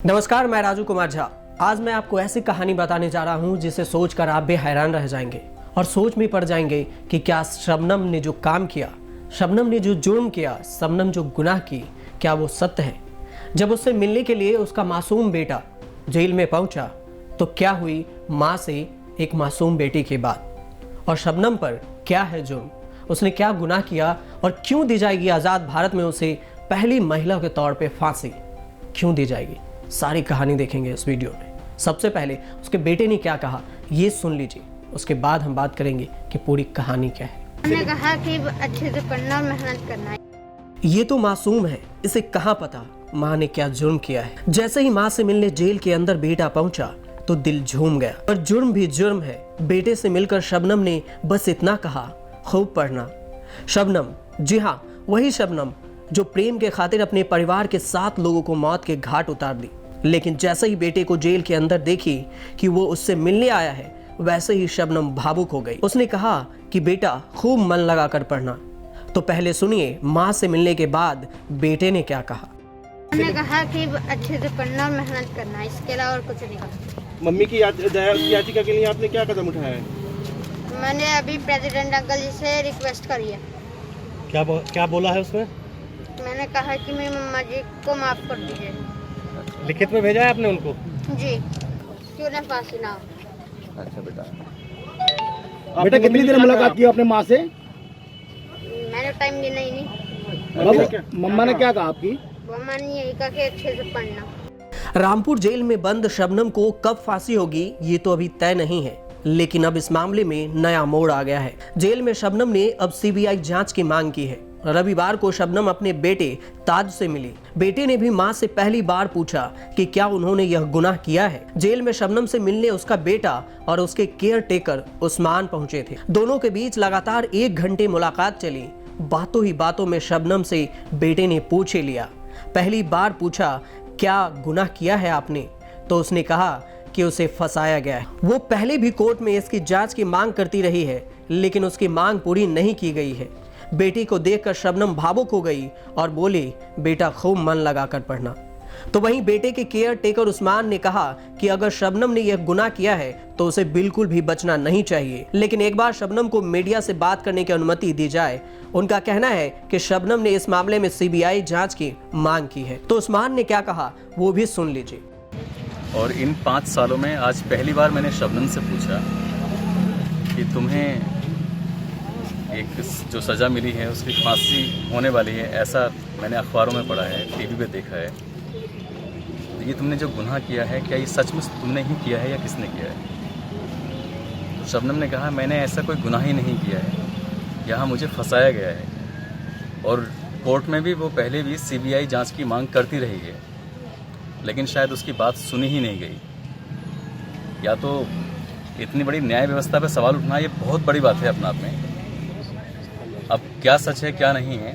नमस्कार, मैं राजू कुमार झा। आज मैं आपको ऐसी कहानी बताने जा रहा हूं जिसे सोचकर आप भी हैरान रह जाएंगे और सोच में पड़ जाएंगे कि क्या शबनम ने जो काम किया, शबनम ने जो जुर्म किया, शबनम जो गुनाह की, क्या वो सत्य है। जब उससे मिलने के लिए उसका मासूम बेटा जेल में पहुंचा तो क्या हुई माँ से एक मासूम बेटी की बात, और शबनम पर क्या है जुर्म, उसने क्या गुनाह किया और क्यों दी जाएगी आज़ाद भारत में उसे पहली महिला के तौर पे फांसी क्यों दी जाएगी। सारी कहानी देखेंगे इस वीडियो में। सबसे पहले उसके बेटे ने क्या कहा ये सुन लीजिए, उसके बाद हम बात करेंगे कि पूरी कहानी क्या है। उन्होंने कहा कि अच्छे से पढ़ना और मेहनत करना है। ये तो मासूम है, इसे कहाँ पता माँ ने क्या जुर्म किया है। जैसे ही माँ से मिलने जेल के अंदर बेटा पहुंचा तो दिल झूम गया। और जुर्म भी जुर्म है। बेटे से मिलकर शबनम ने बस इतना कहा, खूब पढ़ना। शबनम, जी हाँ, वही शबनम जो प्रेम के खातिर अपने परिवार के 7 लोगों को मौत के घाट उतार दी। लेकिन जैसे ही बेटे को जेल के अंदर देखी कि वो उससे मिलने आया है, वैसे ही शबनम भावुक हो गई। उसने कहा कि बेटा खूब मन लगाकर पढ़ना। तो पहले सुनिए माँ से मिलने के बाद बेटे ने क्या कहा। उन्होंने कहा कि अच्छे से पढ़ना और मेहनत करना है, इसके अलावा और कुछ नहीं कहा। मम्मी की याचिका के लिए आपने क्या कदम उठाया है? मैंने अभी प्रेसिडेंट अंकल जी से रिक्वेस्ट करी है। क्या बोला है उसमें? मैंने कहा कि मेरी मम्मा जी को माफ कर दीजिए। लिखित में भेजा है आपने उनको? जी, क्यों ना फांसी ना हो। अच्छा बेटा, बेटा कितनी देर मुलाकात की आपने माँ से? मैंने टाइम दिया ही नहीं। मम्मा ने क्या कहा आपकी? मम्मा ने यही कहा कि अच्छे से पढ़ना। रामपुर जेल में बंद शबनम को कब फांसी होगी ये तो अभी तय नहीं है, लेकिन अब इस मामले में नया मोड़ आ गया है। जेल में शबनम ने अब सीबीआई जांच की मांग की है। रविवार को शबनम अपने बेटे ताज से मिली। बेटे ने भी मां से पहली बार पूछा कि क्या उन्होंने यह गुनाह किया है। जेल में शबनम से मिलने उसका बेटा और उसके केयर टेकर उस्मान पहुंचे थे। दोनों के बीच लगातार 1 घंटे मुलाकात चली। बातों ही बातों में शबनम से बेटे ने पूछ ही लिया। पहली बार पूछा क्या गुनाह किया है आपने, तो उसने कहा कि उसे फंसाया गया है। वो पहले भी कोर्ट में इसकी जांच की मांग करती रही है, लेकिन उसकी मांग पूरी नहीं की गई है। बेटी को देखकर शबनम भावुक हो गई और बोली बेटा खूब मन लगाकर पढ़ना। तो वहीं बेटे के केयर टेकर उस्मान ने कहा कि अगर शबनम ने यह गुनाह किया है तो उसे बिल्कुल भी बचना नहीं चाहिए, लेकिन एक बार शबनम को मीडिया से बात करने की अनुमति दी जाए। उनका कहना है कि शबनम ने इस मामले में सीबीआई जांच की मांग की है। तो उस्मान ने क्या कहा वो भी सुन लीजिए। और इन 5 सालों में आज पहली बार मैंने शबनम से पूछा कि तुम्हें एक जो सज़ा मिली है उसकी फांसी होने वाली है, ऐसा मैंने अखबारों में पढ़ा है, टीवी पे देखा है। तो ये तुमने जो गुनाह किया है क्या ये सच में तुमने ही किया है या किसने किया है? तो शबनम ने कहा मैंने ऐसा कोई गुनाह ही नहीं किया है, यहाँ मुझे फंसाया गया है। और कोर्ट में भी वो पहले भी सीबीआई जांच की मांग करती रही है, लेकिन शायद उसकी बात सुनी ही नहीं गई। या तो इतनी बड़ी न्याय व्यवस्था पे सवाल उठना ये बहुत बड़ी बात है अपने आप में। अब क्या सच है क्या नहीं है,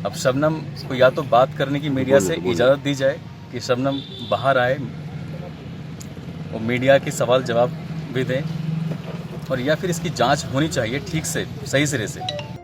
अब शबनम को या तो बात करने की मीडिया से इजाज़त दी जाए कि शबनम बाहर आए और मीडिया के सवाल जवाब भी दें, और या फिर इसकी जांच होनी चाहिए ठीक से, सही सिरे से।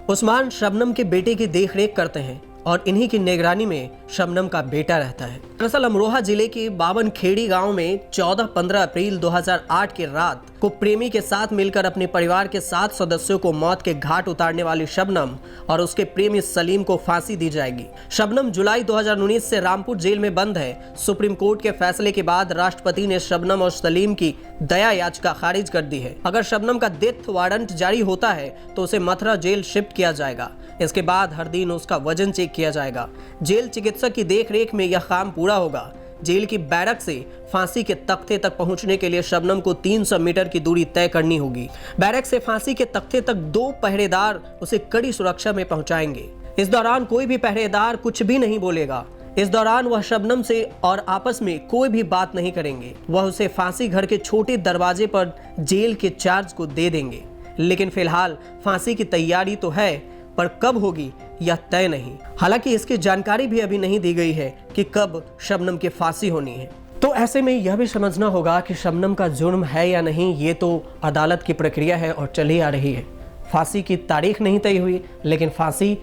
उस्मान शबनम के बेटे की देखरेख करते हैं और इन्हीं की निगरानी में शबनम का बेटा रहता है। दरअसल अमरोहा जिले के बावन खेड़ी गांव में 14-15 अप्रैल 2008 की रात को प्रेमी के साथ मिलकर अपने परिवार के 7 सदस्यों को मौत के घाट उतारने वाली शबनम और उसके प्रेमी सलीम को फांसी दी जाएगी। शबनम जुलाई 2019 से रामपुर जेल में बंद है। सुप्रीम कोर्ट के फैसले के बाद राष्ट्रपति ने शबनम और सलीम की दया याचिका खारिज कर दी है। अगर शबनम का डेथ वारंट जारी होता है तो उसे मथुरा जेल शिफ्ट किया जाएगा। इसके बाद हर दिन उसका वजन चेक किया जाएगा। जेल चिकित्सक की देखरेख में यह काम पूरा होगा। जेल की बैरक से फांसी के तख्ते तक पहुंचने के लिए शबनम को 300 मीटर की दूरी तय करनी होगी। बैरक से फांसी के तख्ते तक 2 पहरेदार उसे कड़ी सुरक्षा में पहुंचाएंगे। इस दौरान कोई भी पहरेदार कुछ भी नहीं बोलेगा। इस दौरान वह शबनम से और आपस में कोई भी बात नहीं करेंगे। वह उसे फांसी घर के छोटे दरवाजे पर जेल के चार्ज को दे देंगे। लेकिन फिलहाल फांसी की तैयारी तो है, पर कब होगी यह तय नहीं। हालांकि इसकी जानकारी भी अभी नहीं दी गई है कि कब शबनम की फांसी होनी है। तो ऐसे में यह भी समझना होगा कि शबनम का जुर्म है या नहीं, ये तो अदालत की प्रक्रिया है और चली आ रही है। फांसी की तारीख नहीं तय हुई, लेकिन फांसी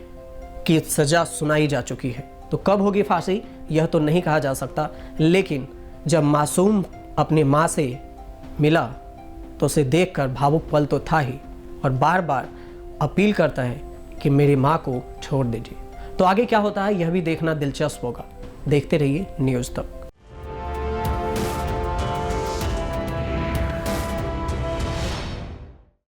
की सजा सुनाई जा चुकी है। तो कब होगी फांसी यह तो नहीं कहा जा सकता, लेकिन जब मासूम अपनी माँ से मिला तो उसे देखकर भावुक पल तो था ही, और बार बार अपील करता है कि मेरी माँ को छोड़ दीजिए। तो आगे क्या होता है यह भी देखना दिलचस्प होगा। देखते रहिए न्यूज़ तक।